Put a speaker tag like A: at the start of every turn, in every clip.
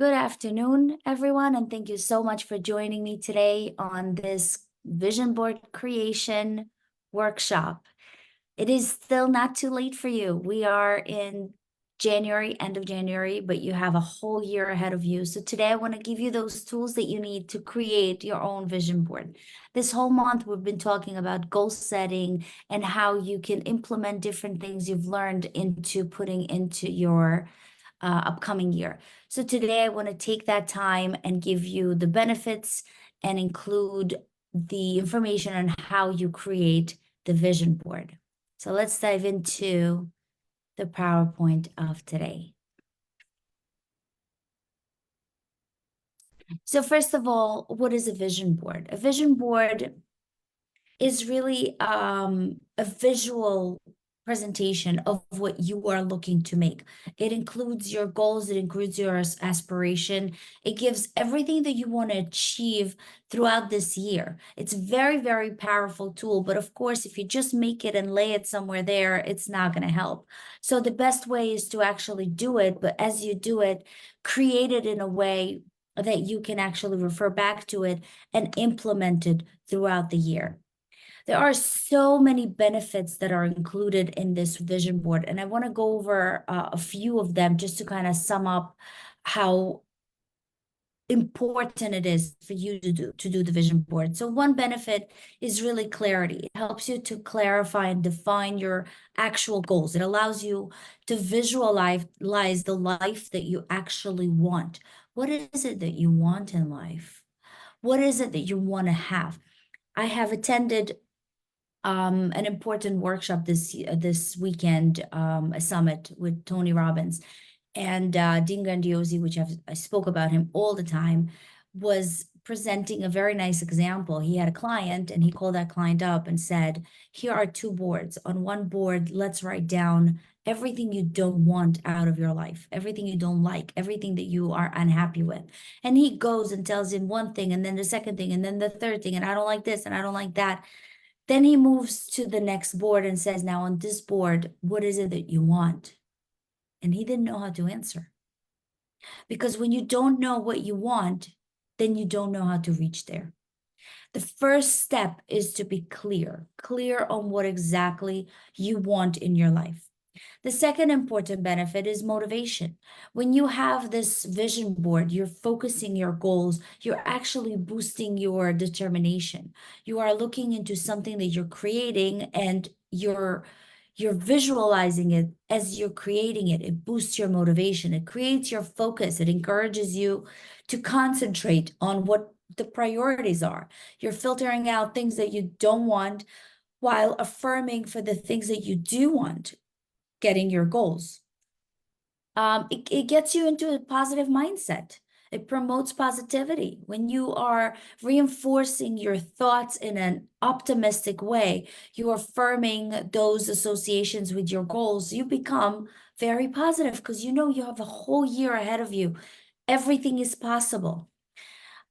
A: Good afternoon, everyone, and thank you so much for joining me today on this vision board creation workshop. It is still not too late for you. We are in January, end of January, but you have a whole year ahead of you. So today I want to give you those tools that you need to create your own vision board. This whole month, we've been talking about goal setting and how you can implement different things you've learned into putting into your upcoming year. So today I want to take that time and give you the benefits and include the information on how you create the vision board. So let's dive into the PowerPoint of today. So first of all, what is a vision board? A vision board is really a visual presentation of what you are looking to make. It includes your goals, it includes your aspiration. It gives everything that you want to achieve throughout this year. It's a very, very powerful tool, but of course, if you just make it and lay it somewhere there, it's not going to help. So the best way is to actually do it, but as you do it, create it in a way that you can actually refer back to it and implement it throughout the year. There are so many benefits that are included in this vision board, and I want to go over a few of them just to kind of sum up how important it is for you to do the vision board. So one benefit is really clarity. It helps you to clarify and define your actual goals. It allows you to visualize the life that you actually want. What is it that you want in life? What is it that you want to have? I have attended an important workshop this weekend, a summit with Tony Robbins, and Dean Grandiozzi, which I spoke about him all the time, was presenting a very nice example. He had a client and he called that client up and said, here are two boards. On one board, let's write down everything you don't want out of your life, everything you don't like, everything that you are unhappy with. And he goes and tells him one thing, and then the second thing, and then the third thing, and I don't like this, and I don't like that. Then he moves to the next board and says, now on this board, what is it that you want? And he didn't know how to answer. Because when you don't know what you want, then you don't know how to reach there. The first step is to be clear on what exactly you want in your life. The second important benefit is motivation. When you have this vision board, you're focusing your goals, you're actually boosting your determination. You are looking into something that you're creating and you're visualizing it as you're creating it. It boosts your motivation. It creates your focus. It encourages you to concentrate on what the priorities are. You're filtering out things that you don't want while affirming for the things that you do want, getting your goals. It gets you into a positive mindset. It promotes positivity. When you are reinforcing your thoughts in an optimistic way, you're affirming those associations with your goals, you become very positive because you know you have a whole year ahead of you. Everything is possible.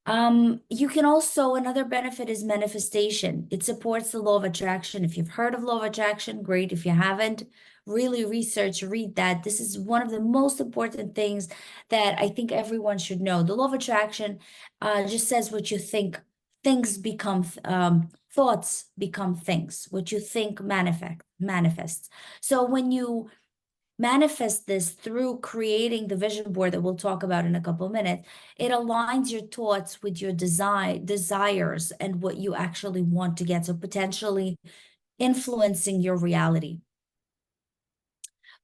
A: You can also, another benefit is manifestation. It supports the law of attraction. If you've heard of law of attraction, great. If you haven't, really research, read that. This is one of the most important things that I think everyone should know. The law of attraction just says what you think. Things become, thoughts become things. What you think manifests. So when you manifest this through creating the vision board that we'll talk about in a couple of minutes, it aligns your thoughts with your desires and what you actually want to get. So potentially influencing your reality.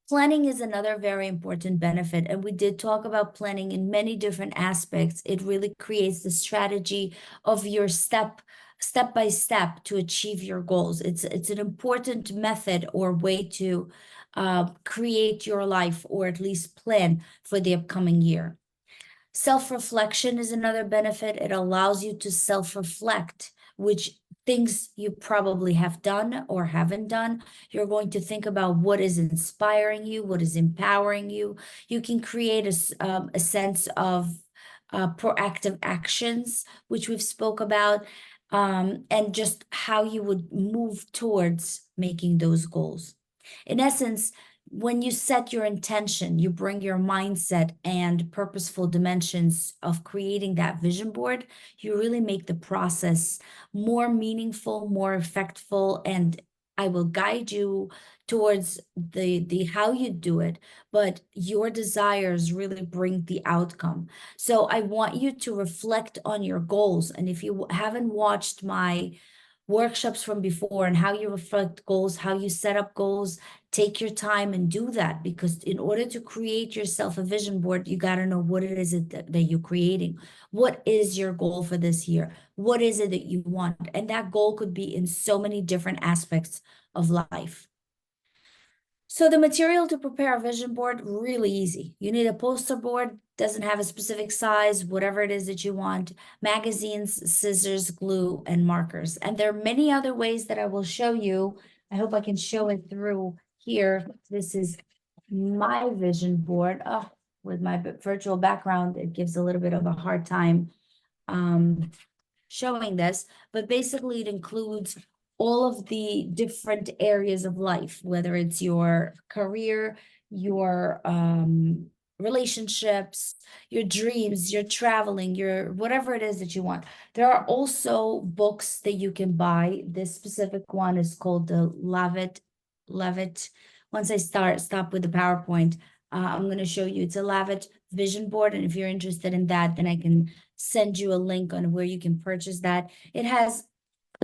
A: Planning is another very important benefit, and we did talk about planning in many different aspects. It really creates the strategy of your step by step to achieve your goals. It's an important method or way to create your life, or at least plan for the upcoming year. Self-reflection is another benefit. It allows you to self-reflect, which things you probably have done or haven't done. You're going to think about what is inspiring you, what is empowering you. You can create a sense of proactive actions, which we've spoke about, and just how you would move towards making those goals. In essence, when you set your intention, you bring your mindset and purposeful dimensions of creating that vision board, you really make the process more meaningful, more effectful, and I will guide you towards the how you do it, but your desires really bring the outcome. So I want you to reflect on your goals. And if you haven't watched my workshops from before and how you reflect goals, how you set up goals, take your time and do that, because in order to create yourself a vision board, you got to know what it is that you're creating. What is your goal for this year? What is it that you want? And that goal could be in so many different aspects of life. So the material to prepare a vision board, really easy. You need a poster board, doesn't have a specific size, whatever it is that you want, magazines, scissors, glue, and markers. And there are many other ways that I will show you. I hope I can show it through here. This is my vision board. Oh, with my virtual background, it gives a little bit of a hard time showing this, but basically it includes all of the different areas of life, whether it's your career, your relationships, your dreams, your traveling, your whatever it is that you want. There are also books that you can buy. This specific one is called the Levitt. Once I stop with the PowerPoint, I'm going to show you. It's a Levitt vision board, and if you're interested in that, then I can send you a link on where you can purchase that. It has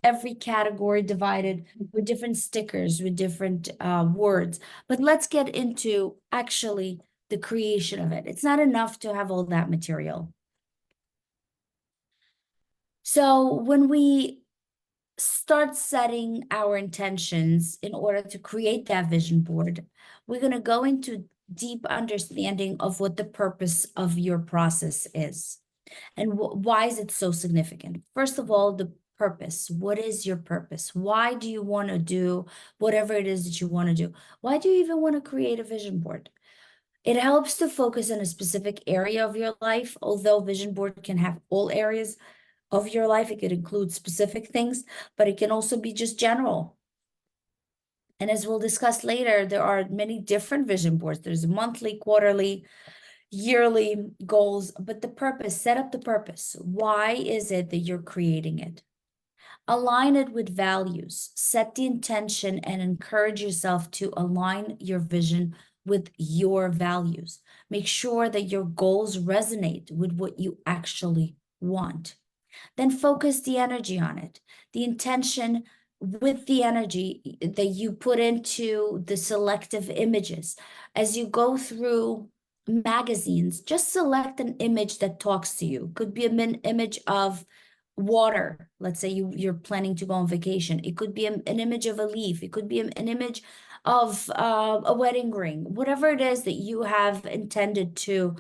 A: every category divided with different stickers, with different words. But let's get into actually the creation of it. It's not enough to have all that material. So when we start setting our intentions in order to create that vision board, we're going to go into deep understanding of what the purpose of your process is. And why is it so significant? First of all, the purpose. What is your purpose? Why do you want to do whatever it is that you want to do? Why do you even want to create a vision board? It helps to focus on a specific area of your life, although vision board can have all areas of your life. It could include specific things, but it can also be just general. And as we'll discuss later, there are many different vision boards. There's monthly, quarterly, yearly goals, but the purpose, set up the purpose. Why is it that you're creating it? Align it with values, set the intention, and encourage yourself to align your vision with your values. Make sure that your goals resonate with what you actually want. Then focus the energy on it. The intention with the energy that you put into the selective images. As you go through magazines, just select an image that talks to you. Could be an image of water. Let's say you're planning to go on vacation. It could be an image of a leaf. It could be an image of a wedding ring. Whatever it is that you have intended to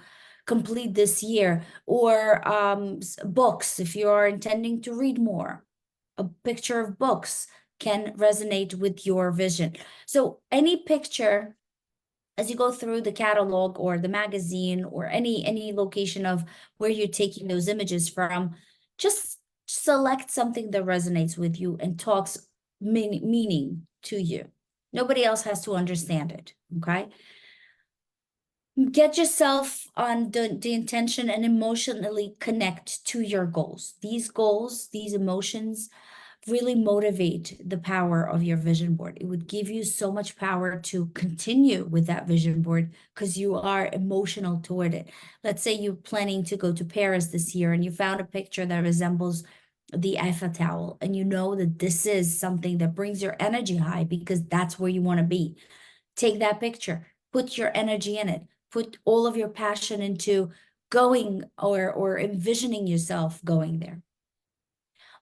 A: complete this year, or books if you are intending to read more. A picture of books can resonate with your vision. So any picture, as you go through the catalog or the magazine or any location of where you're taking those images from, just select something that resonates with you and talks meaning to you. Nobody else has to understand it, okay? Get yourself on the intention and emotionally connect to your goals. These goals, these emotions really motivate the power of your vision board. It would give you so much power to continue with that vision board because you are emotional toward it. Let's say you're planning to go to Paris this year and you found a picture that resembles the Eiffel Tower, and you know that this is something that brings your energy high because that's where you want to be. Take that picture, put your energy in it, put all of your passion into going or envisioning yourself going there.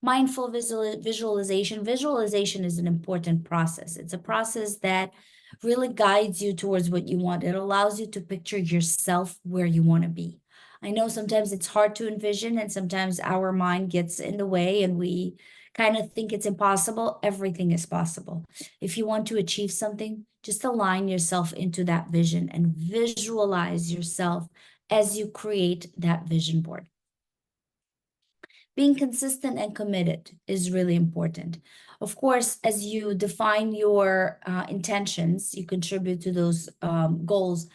A: Mindful visualization. Visualization is an important process. It's a process that really guides you towards what you want. It allows you to picture yourself where you want to be. I know sometimes it's hard to envision, and sometimes our mind gets in the way and we kind of think it's impossible. Everything is possible. If you want to achieve something, just align yourself into that vision and visualize yourself as you create that vision board. Being consistent and committed is really important. Of course, as you define your intentions, you contribute to those goals.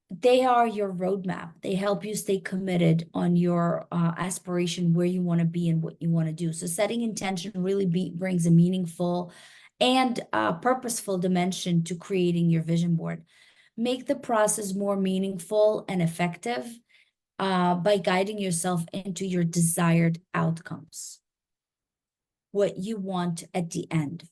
A: They are your roadmap. They help you stay committed on your aspiration, where you want to be and what you want to do. So setting intention really brings a meaningful and purposeful dimension to creating your vision board. Make the process more meaningful and effective by guiding yourself into your desired outcomes, what you want at the end.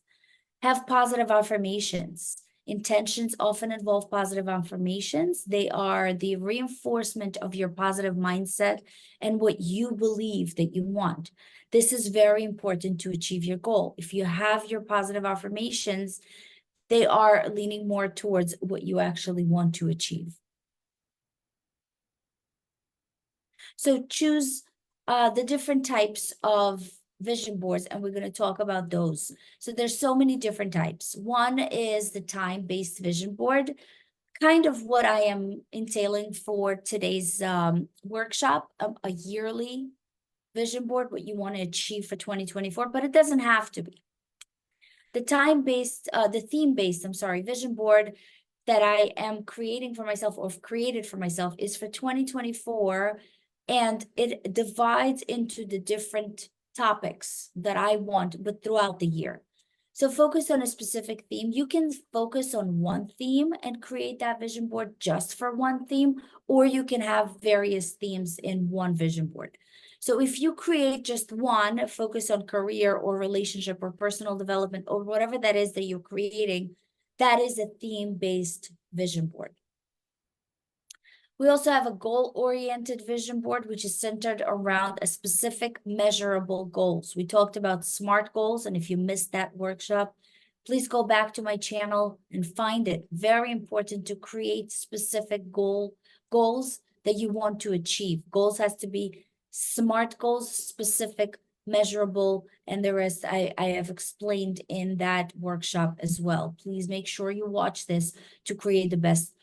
A: Have positive affirmations. Intentions often involve positive affirmations. They are the reinforcement of your positive mindset and what you believe that you want. This is very important to achieve your goal. If you have your positive affirmations, they are leaning more towards what you actually want to achieve. So choose the different types of vision boards, and we're going to talk about those. So there's so many different types. One is the time-based vision board, kind of what I am entailing for today's workshop, a yearly vision board, what you want to achieve for 2024, but it doesn't have to be. The theme-based, vision board that I am creating for myself or created for myself is for 2024, and it divides into the different topics that I want, but throughout the year. So focus on a specific theme. You can focus on one theme and create that vision board just for one theme, or you can have various themes in one vision board. So if you create just one, focus on career or relationship or personal development or whatever that is that you're creating, that is a theme-based vision board. We also have a goal-oriented vision board, which is centered around a specific measurable goals. We talked about SMART goals, and if you missed that workshop, please go back to my channel and find it. Very important to create specific goals that you want to achieve. Goals has to be SMART goals, specific, measurable, and the rest I have explained in that workshop as well. Please make sure you watch this to create the best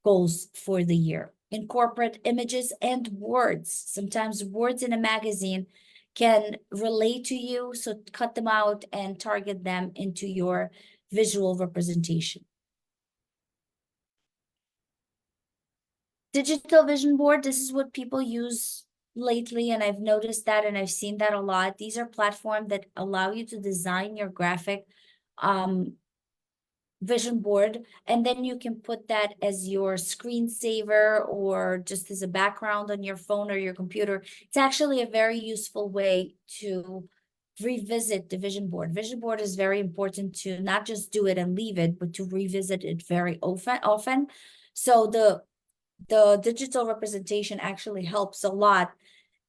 A: goals for the year. Incorporate images and words. Sometimes words in a magazine can relate to you, so cut them out and target them into your visual representation. Digital vision board, this is what people use lately, and I've noticed that and I've seen that a lot. These are platforms that allow you to design your graphic vision board, and then you can put that as your screensaver or just as a background on your phone or your computer. It's actually a very useful way to revisit the vision board. Vision board is very important to not just do it and leave it, but to revisit it very often. So the digital representation actually helps a lot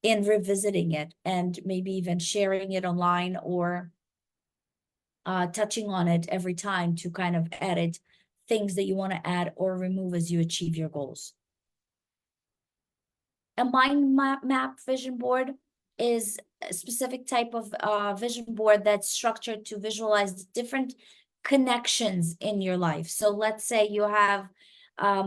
A: in revisiting it and maybe even sharing it online or touching on it every time to kind of edit things that you want to add or remove as you achieve your goals. A mind map vision board is a specific type of vision board that's structured to visualize different connections in your life. So let's say you have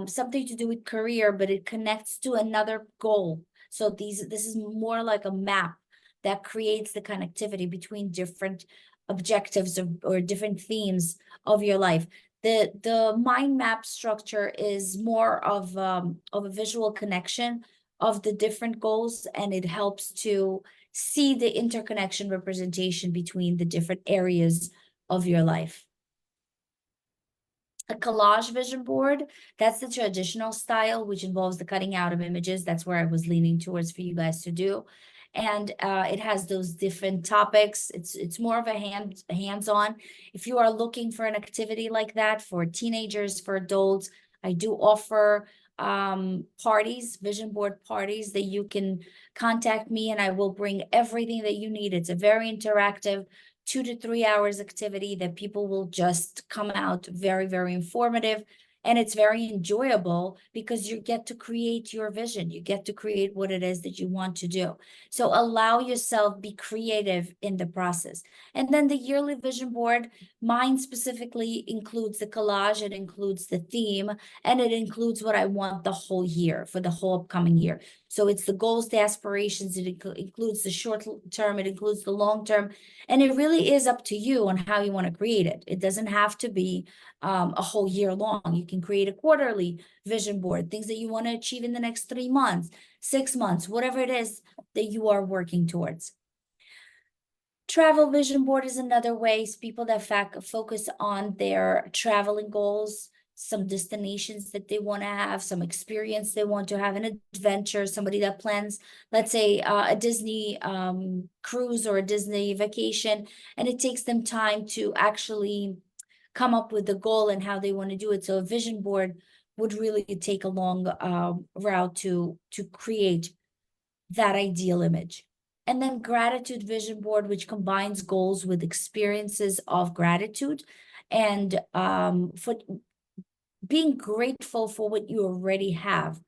A: something to do with career, but it connects to another goal. So this is more like a map that creates the connectivity between different objectives or different themes of your life. The mind map structure is more of a visual connection of the different goals, and it helps to see the interconnection representation between the different areas of your life. A collage vision board, that's the traditional style, which involves the cutting out of images. That's where I was leaning towards for you guys to do. And it has those different topics. It's more of a hands-on. If you are looking for an activity like that for teenagers, for adults, I do offer parties, vision board parties, that you can contact me and I will bring everything that you need. It's a very interactive 2 to 3 hours activity that people will just come out very, very informative. And it's very enjoyable because you get to create your vision. You get to create what it is that you want to do. So allow yourself, be creative in the process. And then the yearly vision board, mine specifically includes the collage, it includes the theme, and it includes what I want the whole year, for the whole upcoming year. So it's the goals, the aspirations, it includes the short term, it includes the long term, and it really is up to you on how you want to create it. It doesn't have to be a whole year long. You can create a quarterly vision board, things that you want to achieve in the next 3 months, 6 months, whatever it is that you are working towards. Travel vision board is another way. It's people that focus on their traveling goals, some destinations that they want to have, some experience they want to have, an adventure, somebody that plans, let's say, a Disney cruise or a Disney vacation, and it takes them time to actually come up with the goal and how they want to do it. So a vision board would really take a long route to create that ideal image. And then gratitude vision board, which combines goals with experiences of gratitude and for being grateful for what you already have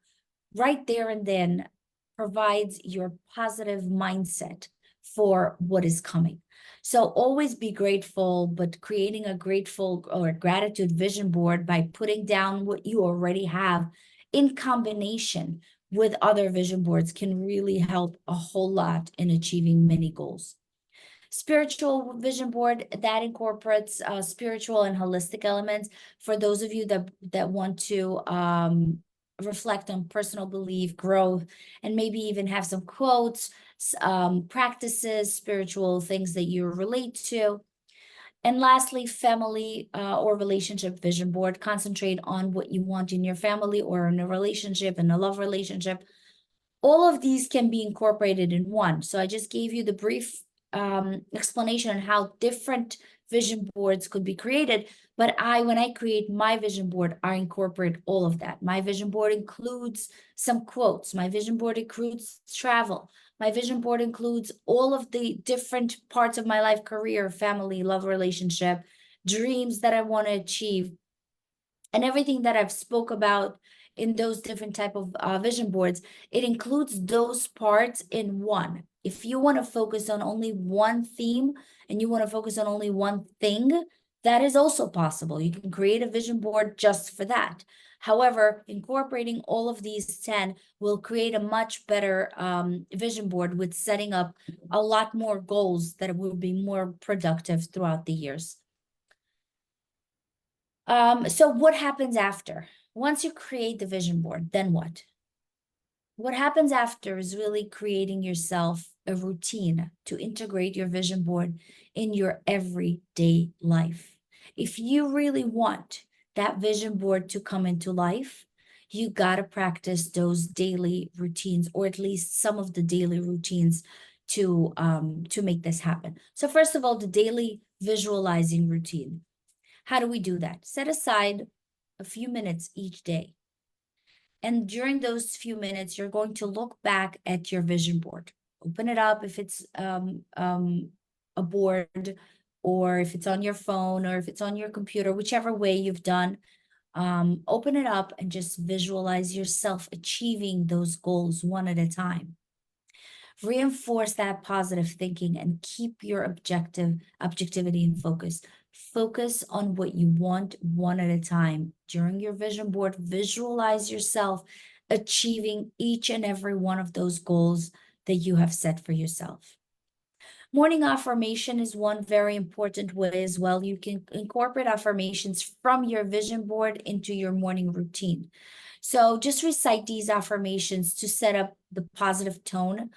A: right there and then provides your positive mindset for what is coming. So always be grateful, but creating a grateful or gratitude vision board by putting down what you already have in combination with other vision boards can really help a whole lot in achieving many goals. Spiritual vision board that incorporates spiritual and holistic elements for those of you that want to reflect on personal belief, growth, and maybe even have some quotes, practices, spiritual things that you relate to. And lastly, family or relationship vision board. Concentrate on what you want in your family or in a relationship, in a love relationship. All of these can be incorporated in one. So I just gave you the brief explanation on how different vision boards could be created. But when I create my vision board, I incorporate all of that. My vision board includes some quotes. My vision board includes travel. My vision board includes all of the different parts of my life, career, family, love relationship, dreams that I want to achieve, and everything that I've spoke about in those different type of vision boards. It includes those parts in one. If you want to focus on only one theme and you want to focus on only one thing, that is also possible. You can create a vision board just for that. However, incorporating all of these 10 will create a much better vision board with setting up a lot more goals that will be more productive throughout the years. So what happens after? Once you create the vision board, then what? What happens after is really creating yourself a routine to integrate your vision board in your everyday life. If you really want that vision board to come into life, you got to practice those daily routines, or at least some of the daily routines to make this happen. So first of all, the daily visualizing routine. How do we do that? Set aside a few minutes each day. And during those few minutes, you're going to look back at your vision board. Open it up if it's a board, or if it's on your phone, or if it's on your computer, whichever way you've done. Open it up and just visualize yourself achieving those goals one at a time. Reinforce that positive thinking and keep your objectivity and focus. Focus on what you want one at a time. During your vision board, visualize yourself achieving each and every one of those goals that you have set for yourself. Morning affirmation is one very important way as well. You can incorporate affirmations from your vision board into your morning routine. So just recite these affirmations to set up the positive tone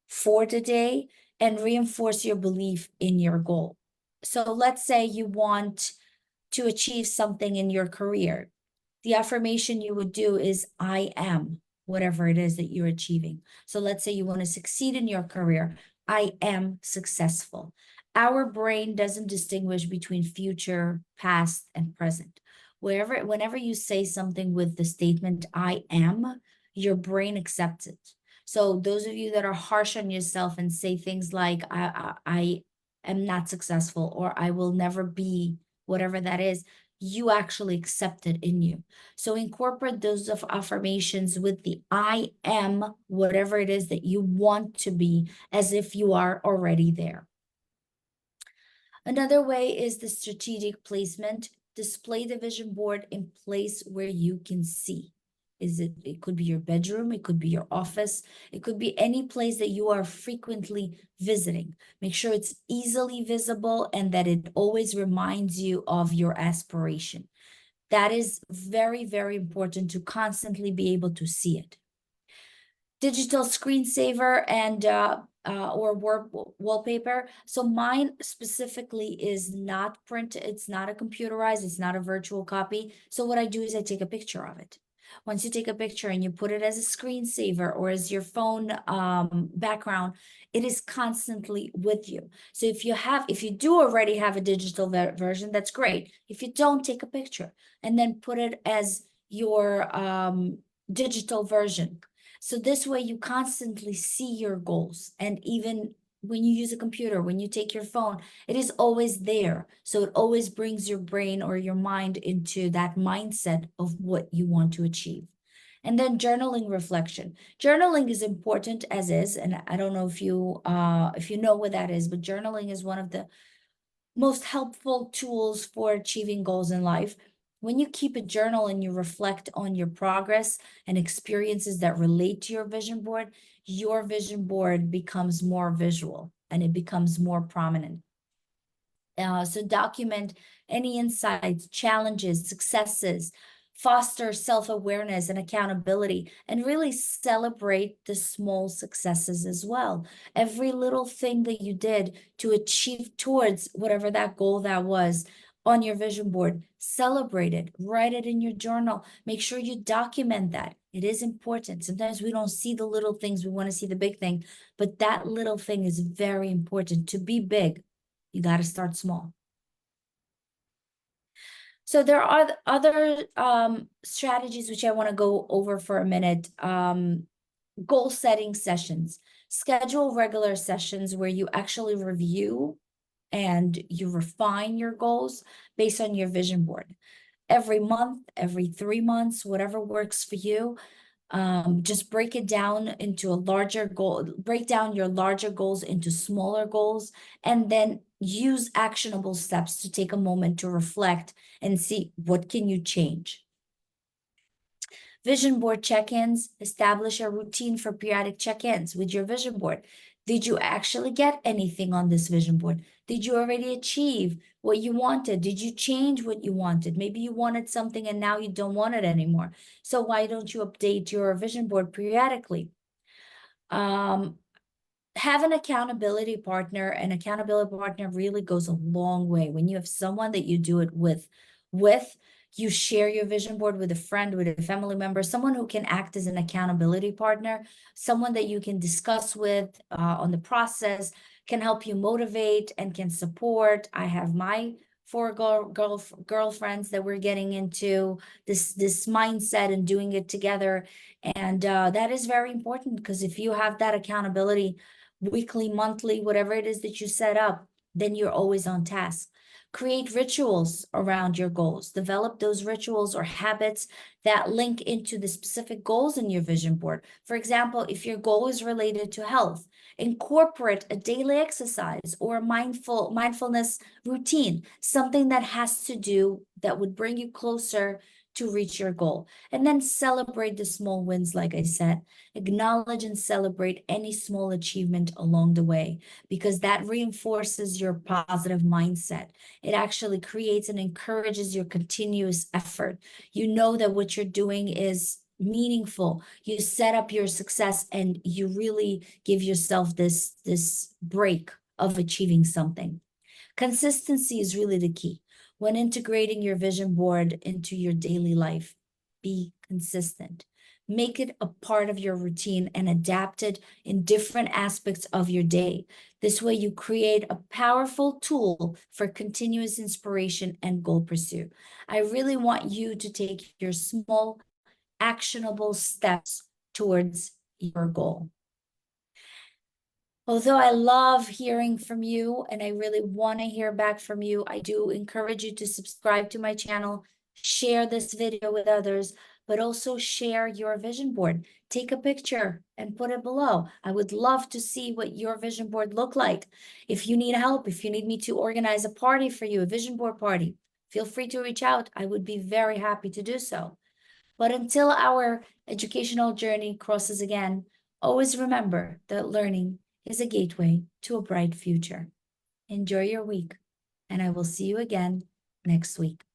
A: for the day and reinforce your belief in your goal. So let's say you want to achieve something in your career. The affirmation you would do is, I am whatever it is that you're achieving. So let's say you want to succeed in your career. I am successful. Our brain doesn't distinguish between future, past, and present. Whenever you say something with the statement, I am, your brain accepts it. So those of you that are harsh on yourself and say things like, I am not successful, or I will never be, whatever that is, you actually accept it in you. So incorporate those affirmations with the I am, whatever it is that you want to be, as if you are already there. Another way is the strategic placement. Display the vision board in place where you can see. It could be your bedroom, it could be your office, it could be any place that you are frequently visiting. Make sure it's easily visible and that it always reminds you of your aspiration. That is very, very important to constantly be able to see it. Digital screensaver and or wallpaper. So mine specifically is not printed. It's not a computerized. It's not a virtual copy. So what I do is I take a picture of it. Once you take a picture and you put it as a screensaver or as your phone background, it is constantly with you. So if you do already have a digital version, that's great. If you don't, take a picture and then put it as your digital version. So this way you constantly see your goals. And even when you use a computer, when you take your phone, it is always there. So it always brings your brain or your mind into that mindset of what you want to achieve. And then journaling reflection. Journaling is important as is, and I don't know if you know what that is, but journaling is one of the most helpful tools for achieving goals in life. When you keep a journal and you reflect on your progress and experiences that relate to your vision board, your vision board becomes more visual and it becomes more prominent. So document any insights, challenges, successes, foster self-awareness and accountability, and really celebrate the small successes as well. Every little thing that you did to achieve towards whatever that goal that was on your vision board, celebrate it, write it in your journal, make sure you document that. It is important. Sometimes we don't see the little things, we want to see the big thing, but that little thing is very important. To be big, you got to start small. So there are other strategies which I want to go over for a minute. Goal setting sessions. Schedule regular sessions where you actually review and you refine your goals based on your vision board. Every month, every 3 months, whatever works for you. Just break it down into a larger goal, break down your larger goals into smaller goals, and then use actionable steps to take a moment to reflect and see what can you change. Vision board check-ins, establish a routine for periodic check-ins with your vision board. Did you actually get anything on this vision board? Did you already achieve what you wanted? Did you change what you wanted? Maybe you wanted something and now you don't want it anymore. So why don't you update your vision board periodically? Have an accountability partner. An accountability partner really goes a long way. When you have someone that you do it with, you share your vision board with a friend, with a family member, someone who can act as an accountability partner, someone that you can discuss with on the process, can help you motivate and can support. I have my 4 girlfriends that we're getting into this mindset and doing it together. And that is very important, because if you have that accountability weekly, monthly, whatever it is that you set up, then you're always on task. Create rituals around your goals. Develop those rituals or habits that link into the specific goals in your vision board. For example, if your goal is related to health, incorporate a daily exercise or a mindfulness routine, something that has to do that would bring you closer to reach your goal. And then celebrate the small wins, like I said. Acknowledge and celebrate any small achievement along the way, because that reinforces your positive mindset. It actually creates and encourages your continuous effort. You know that what you're doing is meaningful. You set up your success and you really give yourself this break of achieving something. Consistency is really the key. When integrating your vision board into your daily life, be consistent. Make it a part of your routine and adapt it in different aspects of your day. This way you create a powerful tool for continuous inspiration and goal pursuit. I really want you to take your small, actionable steps towards your goal. Although I love hearing from you and I really want to hear back from you, I do encourage you to subscribe to my channel, share this video with others, but also share your vision board. Take a picture and put it below. I would love to see what your vision board look like. If you need help, if you need me to organize a party for you, a vision board party, feel free to reach out. I would be very happy to do so. But until our educational journey crosses again, always remember that learning is a gateway to a bright future. Enjoy your week, and I will see you again next week.